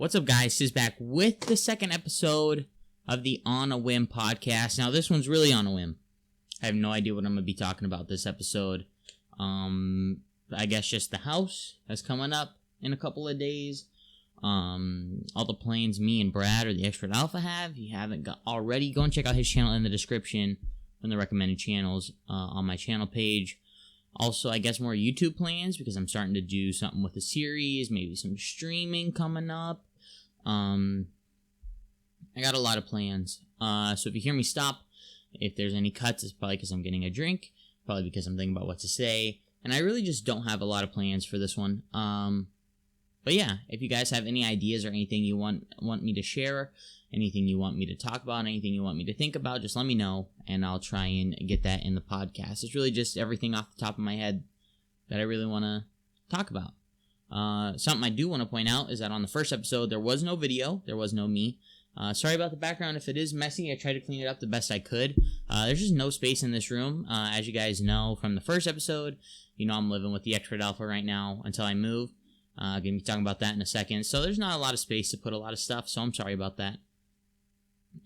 What's up, guys? Sis back with the second episode of the On a Whim podcast. Now, this one's really on a whim. I have no idea what I'm going to be talking about this episode. I guess just the house that's coming up in a couple of days. All the plans me and Brad or TheXpertAlpha have. If you haven't got already, go and check out his channel in the description from the recommended channels on my channel page. Also, I guess more YouTube plans because I'm starting to do something with a series, maybe some streaming coming up. I got a lot of plans. So if you hear me stop, if there's any cuts, it's probably because I'm getting a drink, probably because I'm thinking about what to say, and I really just don't have a lot of plans for this one. But yeah, if you guys have any ideas or anything you want me to share, anything you want me to talk about, anything you want me to think about, just let me know, and I'll try and get that in the podcast. It's really just everything off the top of my head that I really want to talk about. Something I do want to point out is that on the first episode, there was no video. There was no me. Sorry about the background. If it is messy, I tried to clean it up the best I could. There's just no space in this room. As you guys know from the first episode, you know I'm living with the TheXpertAlpha right now until I move. Gonna be talking about that in a second. So there's not a lot of space to put a lot of stuff, so I'm sorry about that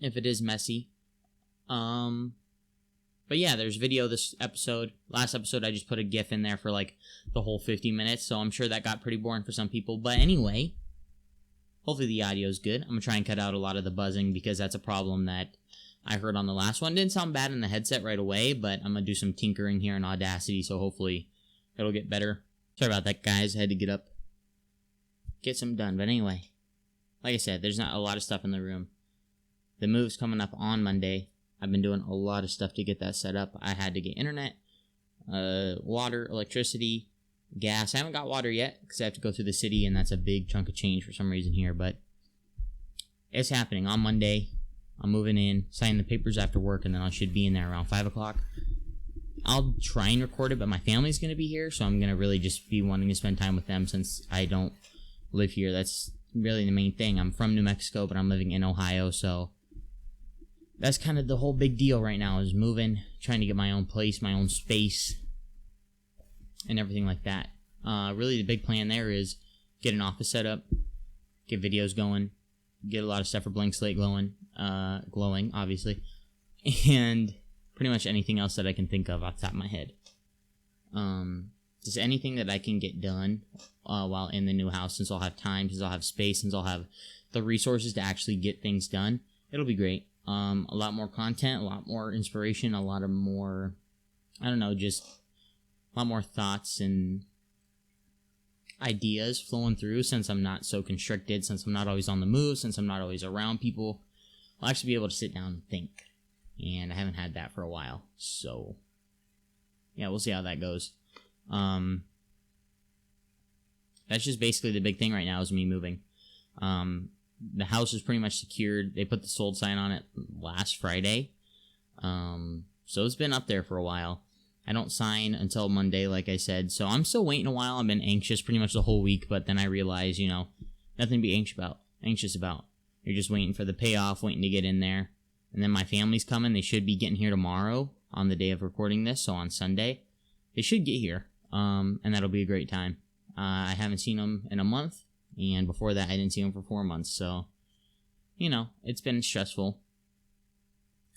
if it is messy. But yeah, there's video this episode. Last episode, I just put a GIF in there for like the whole 50 minutes, so I'm sure that got pretty boring for some people. But anyway, hopefully the audio is good. I'm going to try and cut out a lot of the buzzing because that's a problem that I heard on the last one. Didn't sound bad in the headset right away, but I'm going to do some tinkering here in Audacity, so hopefully it'll get better. Sorry about that, guys. I had to get up, get some done. But anyway, like I said, there's not a lot of stuff in the room. The move's coming up on Monday. I've been doing a lot of stuff to get that set up. I had to get internet, water, electricity, gas. I haven't got water yet because I have to go through the city, and that's a big chunk of change for some reason here. But it's happening on Monday. I'm moving in, signing the papers after work, and then I should be in there around 5 o'clock. I'll try and record it, but my family's going to be here, so I'm going to really just be wanting to spend time with them since I don't live here. That's really the main thing. I'm from New Mexico, but I'm living in Ohio, so that's kind of the whole big deal right now is moving, trying to get my own place, my own space, and everything like that. Really the big plan there is get an office set up, get videos going, get a lot of stuff for Blank Slate glowing, obviously, and pretty much anything else that I can think of off the top of my head. Just anything that I can get done while in the new house, since I'll have time, since I'll have space, since I'll have the resources to actually get things done. It'll be great. A lot more content, a lot more inspiration, a lot of more, I don't know, just a lot more thoughts and ideas flowing through since I'm not so constricted, since I'm not always on the move, since I'm not always around people. I'll actually be able to sit down and think, and I haven't had that for a while, so yeah, we'll see how that goes. That's just basically the big thing right now is me moving. The house is pretty much secured. They put the sold sign on it last Friday. So it's been up there for a while. I don't sign until Monday, like I said. So I'm still waiting a while. I've been anxious pretty much the whole week, but then I realized, nothing to be anxious about. You're just waiting for the payoff, waiting to get in there. And then my family's coming. They should be getting here tomorrow on the day of recording this, so on Sunday. They should get here, and that'll be a great time. I haven't seen them in a month. And before that, I didn't see him for 4 months. So, it's been stressful.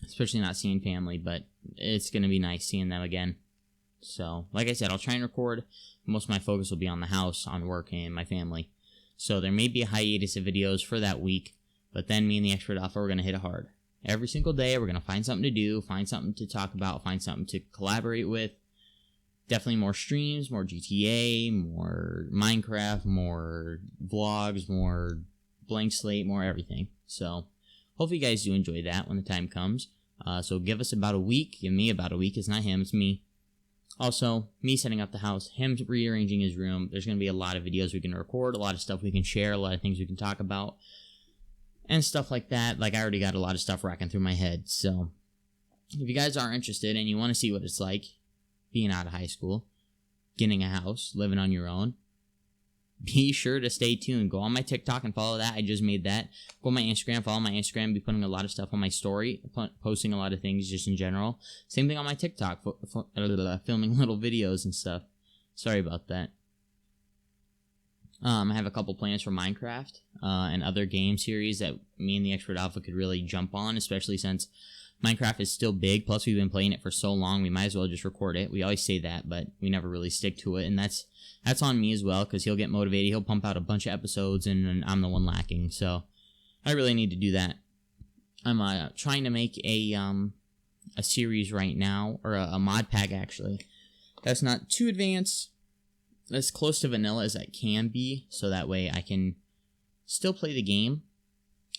Especially not seeing family. But it's going to be nice seeing them again. So, like I said, I'll try and record. Most of my focus will be on the house, on work, and my family. So, there may be a hiatus of videos for that week. But then me and the TheXpertAlpha are going to hit it hard. Every single day, we're going to find something to do. Find something to talk about. Find something to collaborate with. Definitely more streams, more GTA, more Minecraft, more vlogs, more Blank Slate, more everything. So, hopefully you guys do enjoy that when the time comes. So give us about a week. Give me about a week. It's not him, it's me. Also, me setting up the house, him rearranging his room. There's going to be a lot of videos we can record, a lot of stuff we can share, a lot of things we can talk about, and stuff like that. Like, I already got a lot of stuff racking through my head. So, if you guys are interested and you want to see what it's like, being out of high school, getting a house, living on your own, be sure to stay tuned. Go on my TikTok and follow that. I just made that. Go on my Instagram, follow my Instagram. I'll be putting a lot of stuff on my story, posting a lot of things just in general. Same thing on my TikTok, filming little videos and stuff. Sorry about that. I have a couple plans for Minecraft and other game series that me and the Expert Alpha could really jump on, especially since Minecraft is still big. Plus, we've been playing it for so long, we might as well just record it. We always say that, but we never really stick to it, and that's on me as well, because he'll get motivated. He'll pump out a bunch of episodes, and I'm the one lacking. So I really need to do that. I'm trying to make a series right now, or a mod pack actually. That's not too advanced, as close to vanilla as I can be, so that way I can still play the game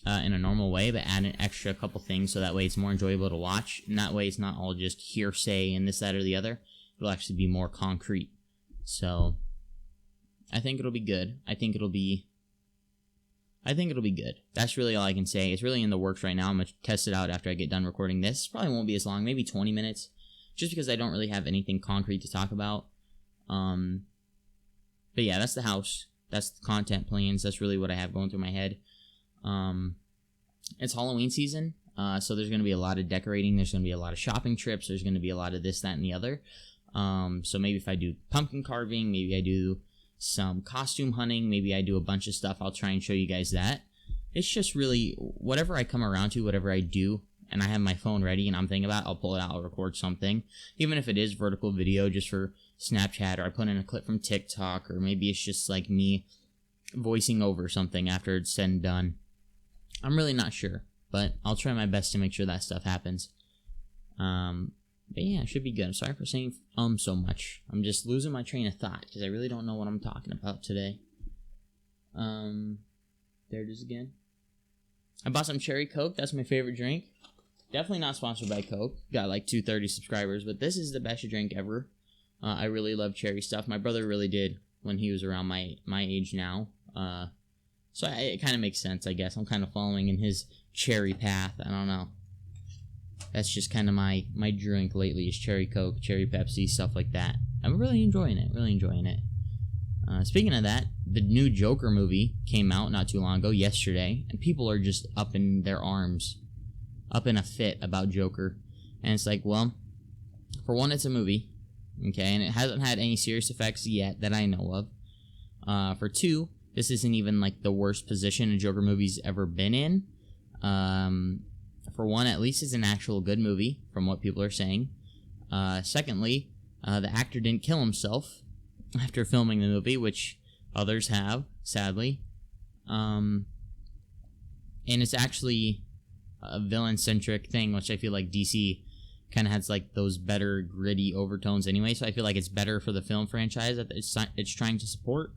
in a normal way, but add an extra couple things so that way it's more enjoyable to watch, and that way it's not all just hearsay and this, that, or the other. It'll actually be more concrete. So I think it'll be good. I think it'll be good. That's really all I can say. It's really in the works right now. I'm going to test it out after I get done recording this. Probably won't be as long, maybe 20 minutes, just because I don't really have anything concrete to talk about. But yeah, that's the house. That's the content plans. That's really what I have going through my head. It's Halloween season, so there's going to be a lot of decorating. There's going to be a lot of shopping trips. There's going to be a lot of this, that, and the other. So maybe if I do pumpkin carving, maybe I do some costume hunting, maybe I do a bunch of stuff. I'll try and show you guys that. It's just really whatever I come around to, whatever I do, and I have my phone ready and I'm thinking about it, I'll pull it out, I'll record something. Even if it is vertical video just for Snapchat, or I put in a clip from TikTok, or maybe it's just like me voicing over something after it's said and done. I'm really not sure, but I'll try my best to make sure that stuff happens. But yeah, it should be good. I'm sorry for saying so much. I'm just losing my train of thought because I really don't know what I'm talking about today. There it is again. I bought some cherry Coke. That's my favorite drink. Definitely not sponsored by Coke. Got like 230 subscribers, but this is the best drink ever. I really love cherry stuff. My brother really did when he was around my age now. So it kind of makes sense, I guess. I'm kind of following in his cherry path. I don't know. That's just kind of my drink lately is cherry Coke, cherry Pepsi, stuff like that. I'm really enjoying it. Speaking of that, the new Joker movie came out not too long ago, yesterday, and people are just up in their arms, up in a fit about Joker. And it's like, well, for one, it's a movie, okay, and it hasn't had any serious effects yet that I know of. For two, this isn't even like the worst position a Joker movie's ever been in. For one, at least it's an actual good movie, from what people are saying. Secondly, the actor didn't kill himself after filming the movie, which others have, sadly. And it's actually a villain-centric thing, which I feel like DC kind of has like those better gritty overtones anyway, so I feel like it's better for the film franchise that it's trying to support.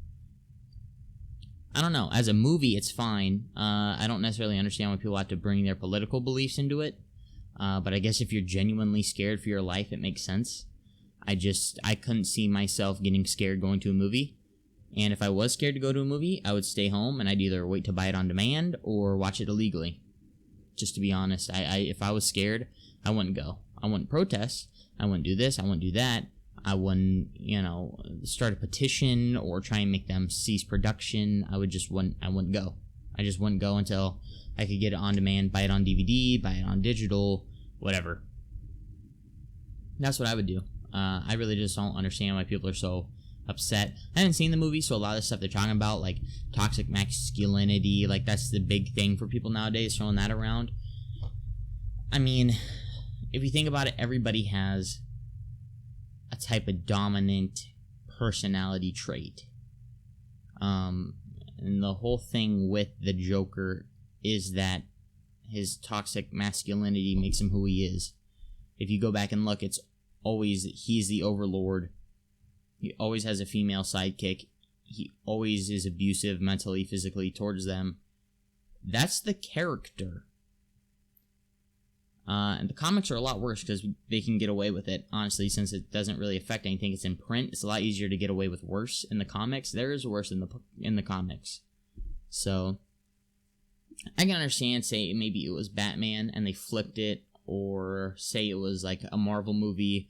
I don't know. As a movie, it's fine. I don't necessarily understand why people have to bring their political beliefs into it. But I guess if you're genuinely scared for your life, it makes sense. I couldn't see myself getting scared going to a movie. And if I was scared to go to a movie, I would stay home and I'd either wait to buy it on demand or watch it illegally. Just to be honest, if I was scared, I wouldn't go. I wouldn't protest. I wouldn't do this. I wouldn't do that. I wouldn't, start a petition or try and make them cease production. I wouldn't go. I just wouldn't go until I could get it on demand, buy it on DVD, buy it on digital, whatever. That's what I would do. I really just don't understand why people are so upset. I haven't seen the movie, so a lot of the stuff they're talking about, like toxic masculinity, like that's the big thing for people nowadays, throwing that around. I mean, if you think about it, everybody has a type of dominant personality trait. And the whole thing with the Joker is that his toxic masculinity makes him who he is. If you go back and look, it's always he's the overlord. He always has a female sidekick. He always is abusive mentally, physically towards them. That's the character. And the comics are a lot worse because they can get away with it, honestly, since it doesn't really affect anything. It's in print. It's a lot easier to get away with worse in the comics. There is worse in the comics. So, I can understand, say, maybe it was Batman and they flipped it, or say it was like a Marvel movie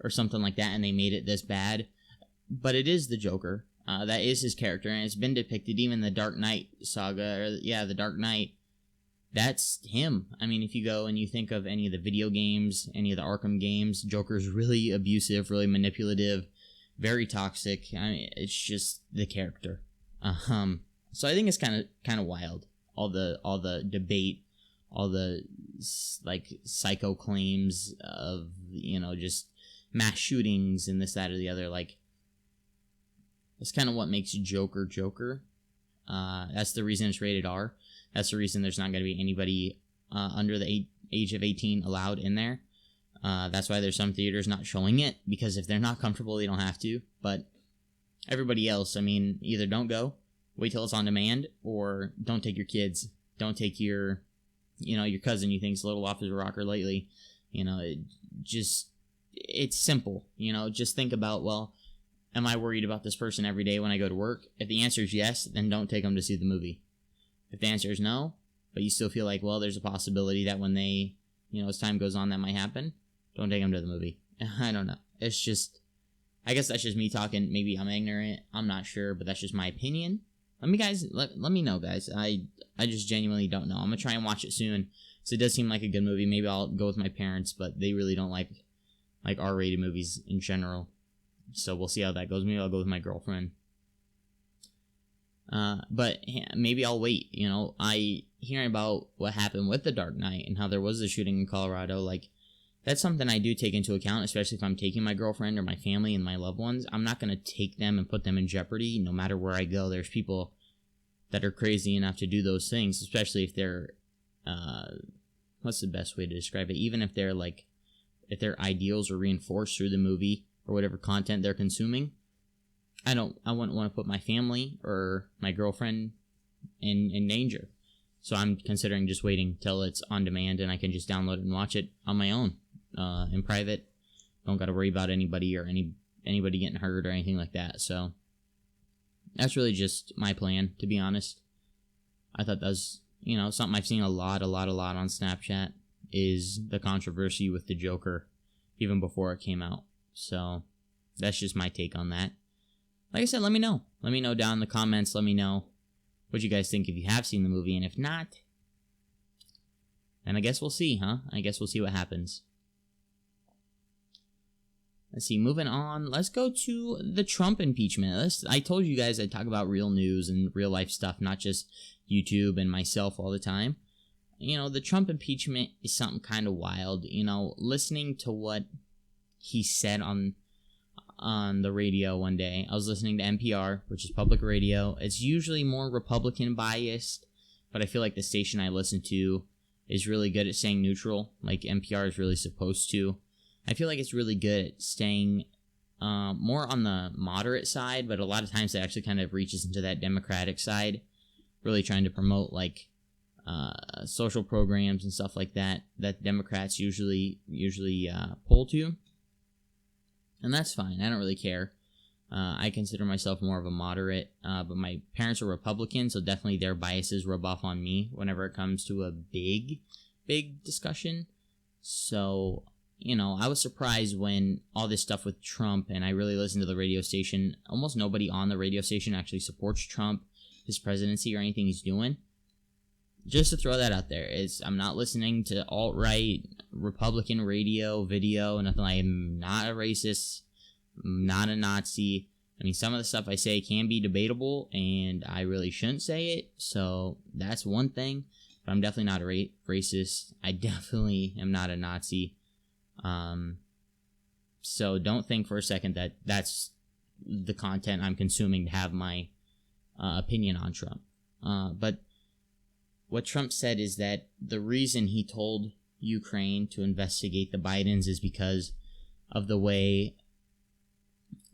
or something like that and they made it this bad. But it is the Joker. That is his character, and it's been depicted even in the Dark Knight saga, the Dark Knight. That's him. I mean, if you go and you think of any of the video games, any of the Arkham games, Joker's really abusive, really manipulative, very toxic. I mean, it's just the character. So I think it's kind of wild. All the debate, all the like psycho claims of just mass shootings and this, that, or the other. Like, that's kind of what makes Joker Joker. That's the reason it's rated R. That's the reason there's not going to be anybody under the age of 18 allowed in there. That's why there's some theaters not showing it, because if they're not comfortable, they don't have to. But everybody else, I mean, either don't go, wait till it's on demand, or don't take your kids. Don't take your cousin you think's a little off his rocker lately. It's simple. Just think about, well, am I worried about this person every day when I go to work? If the answer is yes, then don't take them to see the movie. If the answer is no, but you still feel like, well, there's a possibility that when they, as time goes on, that might happen, don't take them to the movie. I don't know. It's just, I guess that's just me talking. Maybe I'm ignorant. I'm not sure, but that's just my opinion. Let me know, guys. I just genuinely don't know. I'm going to try and watch it soon. So it does seem like a good movie. Maybe I'll go with my parents, but they really don't like R-rated movies in general. So we'll see how that goes. Maybe I'll go with my girlfriend. But maybe I'll wait. Hearing about what happened with The Dark Knight and how there was a shooting in Colorado, like, that's something I do take into account, especially if I'm taking my girlfriend or my family and my loved ones. I'm not going to take them and put them in jeopardy. No matter where I go, there's people that are crazy enough to do those things, especially if they're, what's the best way to describe it? Even if their ideals are reinforced through the movie or whatever content they're consuming, I wouldn't want to put my family or my girlfriend in danger. So I'm considering just waiting till it's on demand and I can just download it and watch it on my own, in private. Don't got to worry about anybody or anybody getting hurt or anything like that. So that's really just my plan, to be honest. I thought that was, something I've seen a lot on Snapchat is the controversy with the Joker, even before it came out. So that's just my take on that. Like I said, let me know. Let me know down in the comments. Let me know what you guys think if you have seen the movie. And if not, then I guess we'll see, huh? I guess we'll see what happens. Let's see, moving on. Let's go to the Trump impeachment. I told you guys I'd talk about real news and real life stuff, not just YouTube and myself all the time. The Trump impeachment is something kind of wild. Listening to what he said on the radio one day. I was listening to NPR, which is public radio. It's usually more Republican biased, but I feel like the station I listen to is really good at staying neutral, like NPR is really supposed to. I feel like it's really good at staying more on the moderate side, but a lot of times it actually kind of reaches into that Democratic side, really trying to promote social programs and stuff like that Democrats usually pull to. And that's fine. I don't really care. I consider myself more of a moderate, but my parents are Republican, so definitely their biases rub off on me whenever it comes to a big discussion. So, I was surprised when all this stuff with Trump, and I really listened to the radio station. Almost nobody on the radio station actually supports Trump, his presidency, or anything he's doing. Just to throw that out there, I'm not listening to alt-right Republican radio, video, nothing. I am not a racist, not a Nazi. I mean, some of the stuff I say can be debatable, and I really shouldn't say it, so that's one thing. But I'm definitely not a racist. I definitely am not a Nazi. So don't think for a second that that's the content I'm consuming to have my opinion on Trump. But what Trump said is that the reason he told Ukraine to investigate the Bidens is because of the way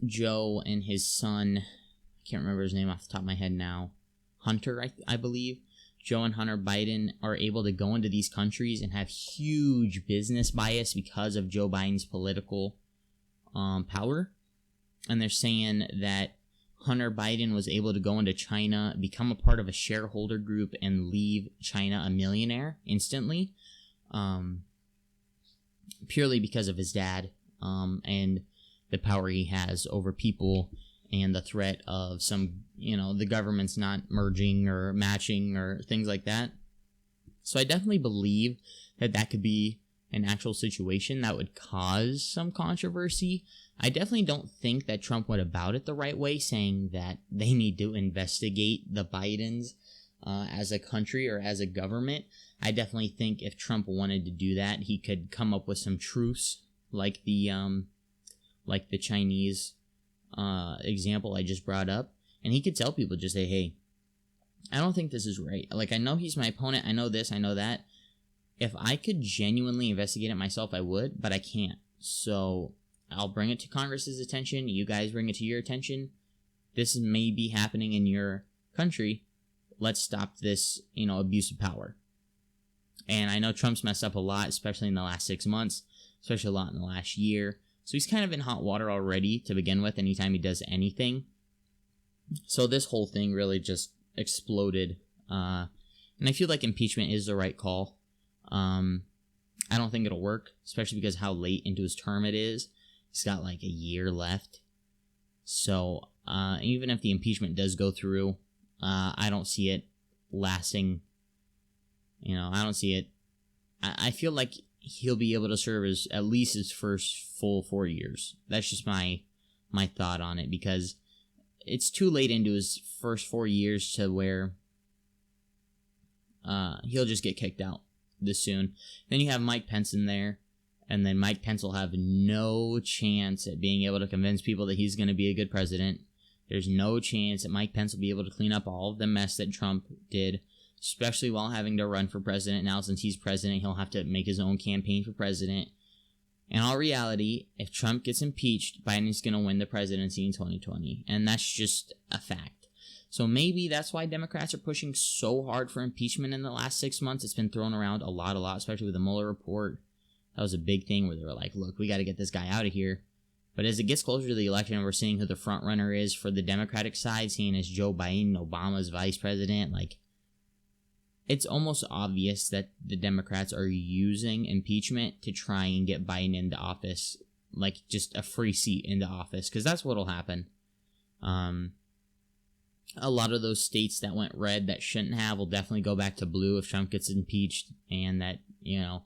Joe and his son, I can't remember his name off the top of my head now, Hunter, I believe, Joe and Hunter Biden are able to go into these countries and have huge business bias because of Joe Biden's political power. And they're saying that Hunter Biden was able to go into China, become a part of a shareholder group, and leave China a millionaire instantly, purely because of his dad and the power he has over people and the threat of the government's not merging or matching or things like that. So I definitely believe that could be an actual situation that would cause some controversy. I definitely don't think that Trump went about it the right way, saying that they need to investigate the Bidens as a country or as a government. I definitely think if Trump wanted to do that, he could come up with some truths like the Chinese example I just brought up, and he could tell people, just say, hey, I don't think this is right. Like, I know he's my opponent, I know this, I know that. If I could genuinely investigate it myself, I would, but I can't. So I'll bring it to Congress's attention. You guys bring it to your attention. This may be happening in your country. Let's stop this, abuse of power. And I know Trump's messed up a lot, especially in the last 6 months, especially a lot in the last year. So he's kind of in hot water already to begin with anytime he does anything. So this whole thing really just exploded. And I feel like impeachment is the right call. I don't think it'll work, especially because how late into his term it is. He's got like a year left. So even if the impeachment does go through, I don't see it lasting. I don't see it. I feel like he'll be able to serve at least his first full 4 years. That's just my thought on it, because it's too late into his first 4 years to where he'll just get kicked out this soon. Then you have Mike Pence in there, and then Mike Pence will have no chance at being able to convince people that he's going to be a good president. There's no chance that Mike Pence will be able to clean up all of the mess that Trump did, especially while having to run for president. Now, since he's president, he'll have to make his own campaign for president. In all reality, if Trump gets impeached, Biden's going to win the presidency in 2020, and that's just a fact. So maybe that's why Democrats are pushing so hard for impeachment in the last 6 months. It's been thrown around a lot, especially with the Mueller report. That was a big thing where they were like, look, we got to get this guy out of here. But as it gets closer to the election and we're seeing who the front runner is for the Democratic side, seeing as Joe Biden, Obama's vice president, it's almost obvious that the Democrats are using impeachment to try and get Biden into office, like just a free seat into office, because that's what'll happen. A lot of those states that went red that shouldn't have will definitely go back to blue if Trump gets impeached, and that, the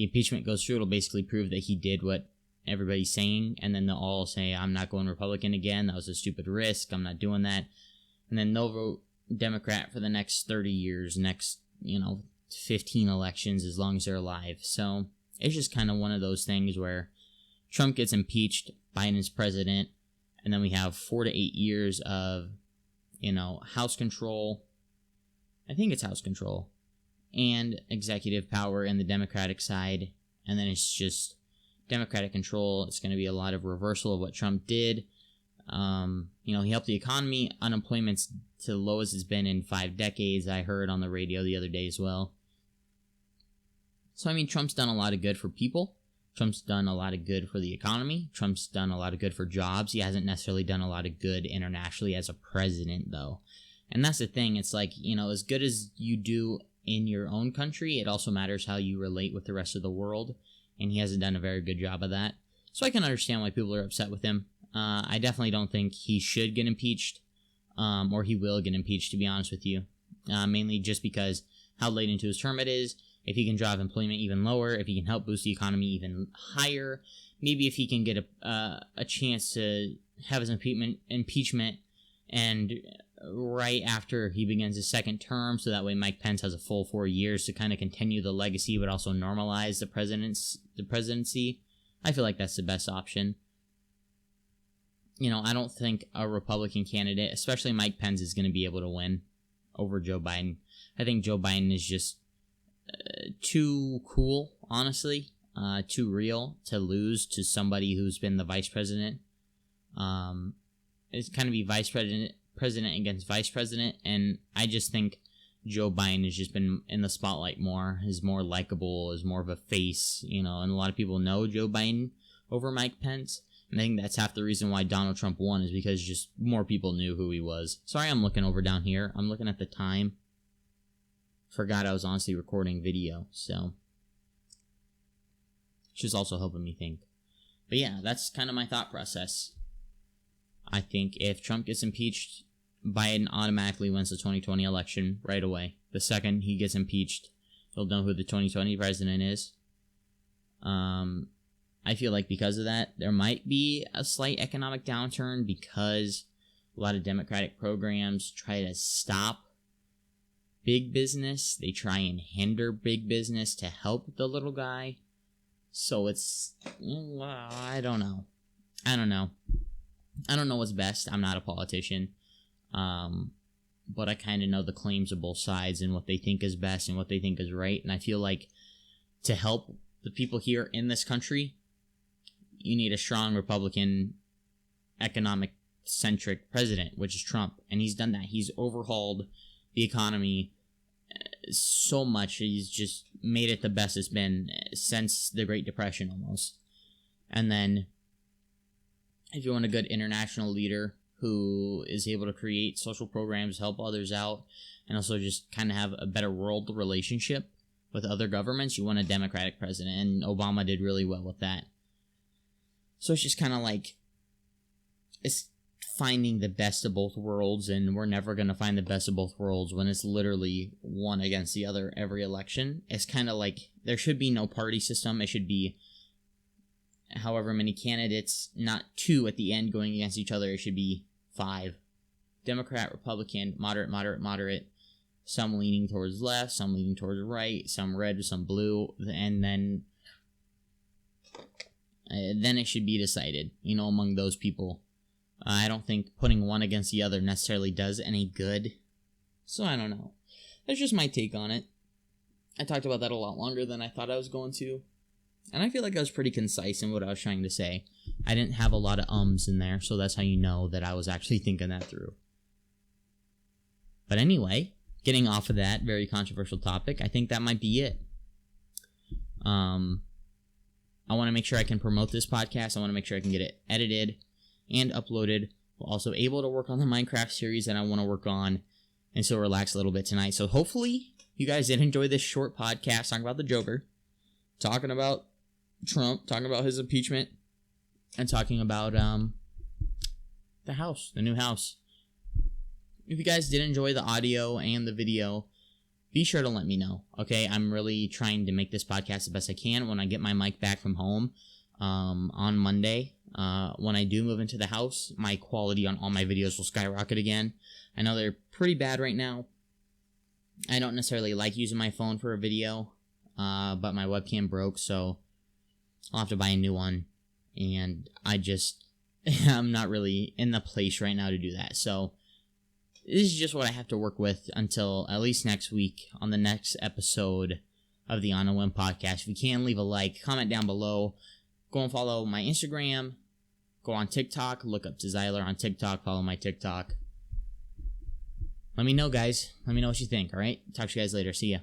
impeachment goes through. It'll basically prove that he did what everybody's saying, and then they'll all say, I'm not going Republican again, that was a stupid risk, I'm not doing that, and then they'll vote Democrat for the next 30 years, next, 15 elections, as long as they're alive. So it's just kind of one of those things where Trump gets impeached, Biden's president, and then we have 4 to 8 years of, House control. I think it's House control and executive power in the Democratic side, and then it's just Democratic control. It's going to be a lot of reversal of what Trump did. He helped the economy. Unemployment's to the lowest it's been in 5 decades, I heard on the radio the other day as well. So, Trump's done a lot of good for people. Trump's done a lot of good for the economy. Trump's done a lot of good for jobs. He hasn't necessarily done a lot of good internationally as a president, though. And that's the thing. It's like, as good as you do in your own country, it also matters how you relate with the rest of the world. And he hasn't done a very good job of that. So I can understand why people are upset with him. I definitely don't think he should get impeached, or he will get impeached, to be honest with you. Mainly just because how late into his term it is. If he can drive employment even lower, if he can help boost the economy even higher, maybe if he can get a chance to have his impeachment and right after he begins his second term, so that way Mike Pence has a full 4 years to kind of continue the legacy but also normalize the presidency. I feel like that's the best option. I don't think a Republican candidate, especially Mike Pence, is going to be able to win over Joe Biden. I think Joe Biden is just too cool, honestly, too real to lose to somebody who's been the vice president. It's kind of be president against vice president, and I just think Joe Biden has just been in the spotlight more, is more likable, is more of a face, and a lot of people know Joe Biden over Mike Pence, and I think that's half the reason why Donald Trump won, is because just more people knew who he was. Sorry, I'm looking over down here. I'm looking at the time. Forgot I was honestly recording video, so it's just also helping me think. But yeah, that's kind of my thought process. I think if Trump gets impeached, Biden automatically wins the 2020 election right away. The second he gets impeached, he'll know who the 2020 president is. I feel like because of that, there might be a slight economic downturn because a lot of Democratic programs try to stop big business. They try and hinder big business to help the little guy. So it's, I don't know. I don't know what's best. I'm not a politician. But I kind of know the claims of both sides and what they think is best and what they think is right. And I feel like to help the people here in this country, you need a strong Republican economic-centric president, which is Trump. And he's done that. He's overhauled the economy so much. He's just made it the best it's been since the Great Depression almost. And then if you want a good international leader who is able to create social programs, help others out, and also just kind of have a better world relationship with other governments, you want a Democratic president, and Obama did really well with that. So it's just kind of like, it's finding the best of both worlds, and we're never going to find the best of both worlds when it's literally one against the other every election. It's kind of like, there should be no party system. It should be however many candidates, not two at the end going against each other. It should be 5. Democrat, Republican, moderate, some leaning towards left, some leaning towards right, some red, some blue, and then it should be decided, among those people. I don't think putting one against the other necessarily does any good. So I don't know. That's just my take on it. I talked about that a lot longer than I thought I was going to. And I feel like I was pretty concise in what I was trying to say. I didn't have a lot of ums in there, so that's how you know that I was actually thinking that through. But anyway, getting off of that very controversial topic, I think that might be it. I want to make sure I can promote this podcast. I want to make sure I can get it edited and uploaded. We're also able to work on the Minecraft series that I want to work on, and so relax a little bit tonight. So hopefully you guys did enjoy this short podcast talking about the Joker, talking about Trump, talking about his impeachment, and talking about the house, the new house. If you guys did enjoy the audio and the video, be sure to let me know, okay? I'm really trying to make this podcast the best I can. When I get my mic back from home on Monday, when I do move into the house, my quality on all my videos will skyrocket again. I know they're pretty bad right now. I don't necessarily like using my phone for a video, but my webcam broke, so I'll have to buy a new one. And I'm not really in the place right now to do that. So this is just what I have to work with until at least next week on the next episode of the On a Whim podcast. If you can, leave a like, comment down below. Go and follow my Instagram. Go on TikTok. Look up tiziler on TikTok. Follow my TikTok. Let me know, guys. Let me know what you think, all right? Talk to you guys later. See ya.